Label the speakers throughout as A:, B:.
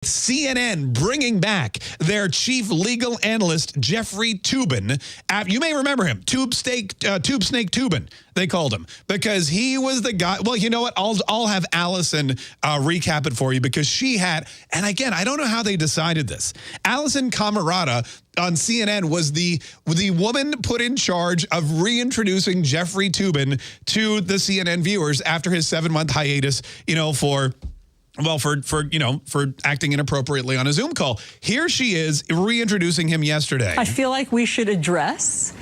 A: CNN bringing back their chief legal analyst, Jeffrey Toobin. You may remember him, Tube Snake Toobin, they called him, because he was the guy. Well, you know what? I'll have Allison recap it for you, because she had, and again, I don't know how they decided this. Allison Camerata on CNN was the woman put in charge of reintroducing Jeffrey Toobin to the CNN viewers after his 7-month hiatus, for acting inappropriately on a Zoom call. Here she is reintroducing him yesterday.
B: I feel like we should address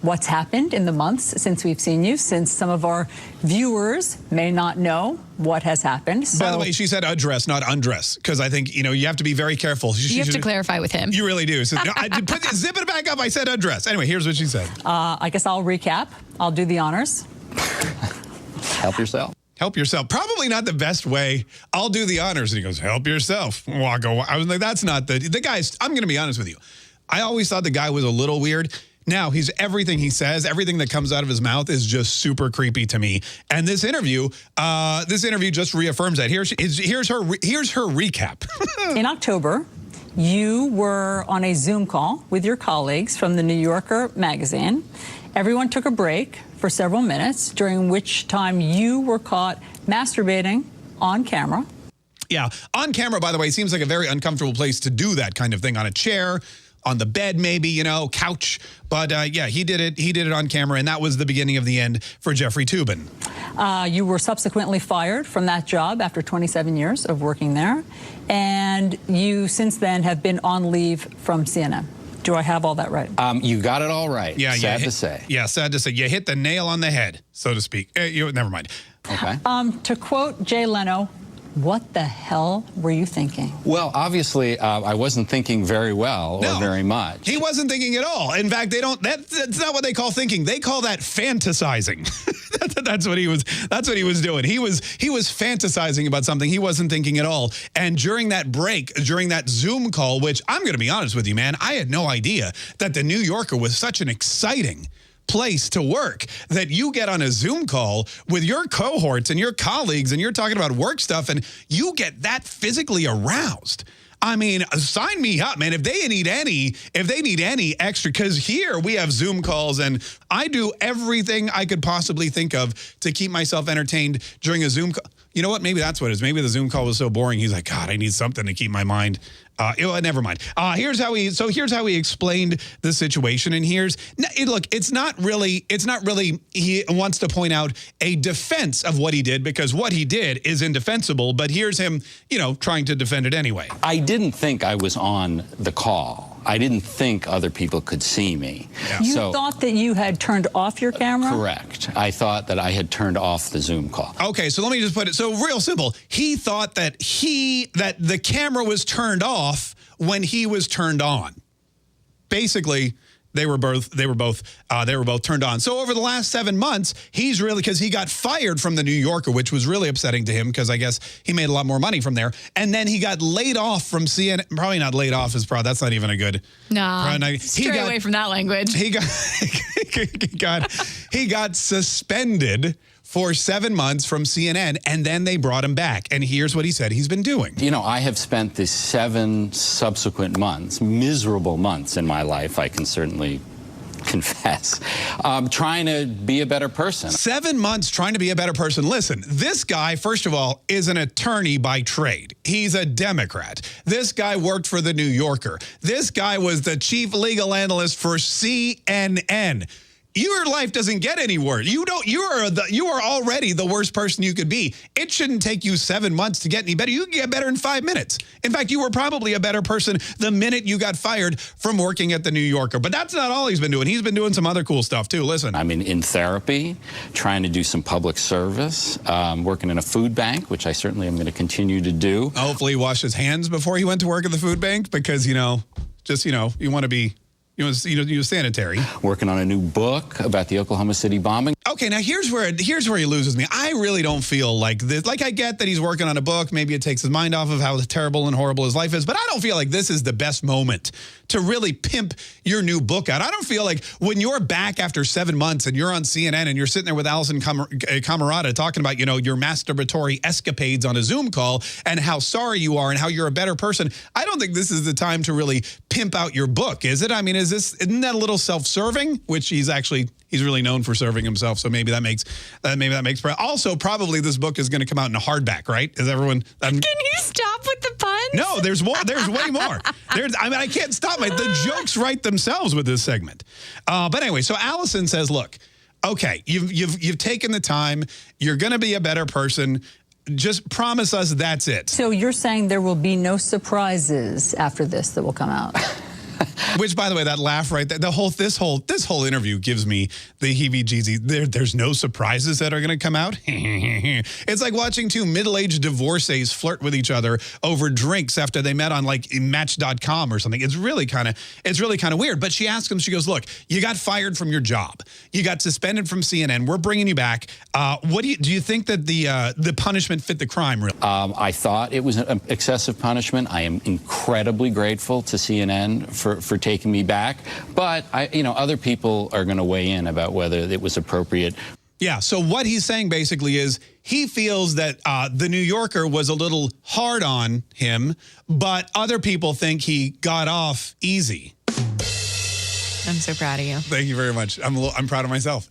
B: what's happened in the months since we've seen you, since some of our viewers may not know what has happened. So,
A: by the way, she said address, not undress, because I think, you have to be very careful.
C: You have to clarify with him.
A: You really do. So, zip it back up. I said undress. Anyway, here's what she said.
B: I guess I'll recap. I'll do the honors.
D: Help yourself.
A: Help yourself. Probably not the best way. I'll do the honors. And he goes, help yourself. I was like, that's not the guy's. I'm going to be honest with you. I always thought the guy was a little weird. Now, everything he says, everything that comes out of his mouth is just super creepy to me. And this interview just reaffirms that. Here's her recap.
B: In October, you were on a Zoom call with your colleagues from the New Yorker magazine. Everyone took a break for several minutes, during which time you were caught masturbating on camera.
A: Yeah, on camera, by the way, seems like a very uncomfortable place to do that kind of thing. On a chair, on the bed, maybe, couch. But yeah, he did it. He did it on camera, and that was the beginning of the end for Jeffrey Toobin.
B: You were subsequently fired from that job after 27 years of working there. And you, since then, have been on leave from CNN. Do I have all that right?
D: You got it all right.
A: Yeah,
D: sad to say.
A: Yeah, sad to say. You hit the nail on the head, so to speak. Never mind.
D: Okay.
B: To quote Jay Leno, what the hell were you thinking?
D: Well, obviously, I wasn't thinking very well or very much.
A: He wasn't thinking at all. In fact, that's not what they call thinking. They call that fantasizing. That's what he was doing. He was fantasizing about something. He wasn't thinking at all. And during that break, during that Zoom call, which I'm going to be honest with you, man, I had no idea that the New Yorker was such an exciting place to work, that you get on a Zoom call with your cohorts and your colleagues and you're talking about work stuff and you get that physically aroused. I mean, sign me up, man. If they need any extra, because here we have Zoom calls and I do everything I could possibly think of to keep myself entertained during a Zoom call. You know what? Maybe that's what it is. Maybe the Zoom call was so boring. He's like, God, I need something to keep my mind. Never mind. Here's how he explained the situation. And look, it's not really, he wants to point out a defense of what he did, because what he did is indefensible, but here's him, trying to defend it anyway.
D: I didn't think I was on the call. I didn't think other people could see me.
A: Yeah.
B: You thought that you had turned off your camera?
D: Correct. I thought that I had turned off the Zoom call.
A: Okay, so let me just put it, so real simple. He thought that the camera was turned off when he was turned on. Basically, they were both turned on. So over the last 7 months, he's really, because he got fired from the New Yorker, which was really upsetting to him, because I guess he made a lot more money from there. And then he got laid off from CNN. Probably not laid off, that's not even a good.
C: No, stray away from that language.
A: He got suspended for 7 months from CNN, and then they brought him back. And here's what he said he's been doing.
D: I have spent the 7 subsequent months, miserable months in my life, I can certainly confess, trying to be a better person. 7
A: months trying to be a better person. Listen, this guy, first of all, is an attorney by trade. He's a Democrat. This guy worked for the New Yorker. This guy was the chief legal analyst for CNN. Your life doesn't get any worse. You are already the worst person you could be. It shouldn't take you 7 months to get any better. You can get better in 5 minutes. In fact, you were probably a better person the minute you got fired from working at the New Yorker. But that's not all he's been doing. He's been doing some other cool stuff too. Listen.
D: I'm in therapy, trying to do some public service, working in a food bank, which I certainly am going to continue to do.
A: Hopefully he washed his hands before he went to work at the food bank, because, you want to be He was sanitary.
D: Working on a new book about the Oklahoma City bombing.
A: Okay, now here's where he loses me. I really don't feel like this. Like, I get that he's working on a book. Maybe it takes his mind off of how terrible and horrible his life is. But I don't feel like this is the best moment to really pimp your new book out. I don't feel like when you're back after 7 months and you're on CNN and you're sitting there with Allison Camerata talking about, your masturbatory escapades on a Zoom call and how sorry you are and how you're a better person. I don't think this is the time to really pimp out your book, is it? I mean, isn't that a little self-serving? Which he's really known for serving himself, so maybe that makes also probably this book is going to come out in a hardback, right? Is everyone?
C: Can you stop with the puns?
A: No, there's more. There's way more. I can't stop. The jokes write themselves with this segment. But anyway, so Allison says, "Look, okay, you've taken the time. You're going to be a better person. Just promise us that's it."
B: So you're saying there will be no surprises after this that will come out?
A: Which, by the way, that laugh right there, this whole interview gives me the heebie-jeebies. There's no surprises that are going to come out. It's like watching two middle-aged divorcees flirt with each other over drinks after they met on like Match.com or something. It's really kind of weird. But she asks him, she goes, "Look, you got fired from your job. You got suspended from CNN. We're bringing you back. What do you think that the punishment fit the crime? Really?"
D: I thought it was an excessive punishment. I am incredibly grateful to CNN for taking me back, but other people are going to weigh in about whether it was appropriate.
A: Yeah, so what he's saying basically is he feels that the New Yorker was a little hard on him, but other people think he got off easy.
C: I'm so proud of you.
A: Thank you very much. I'm proud of myself.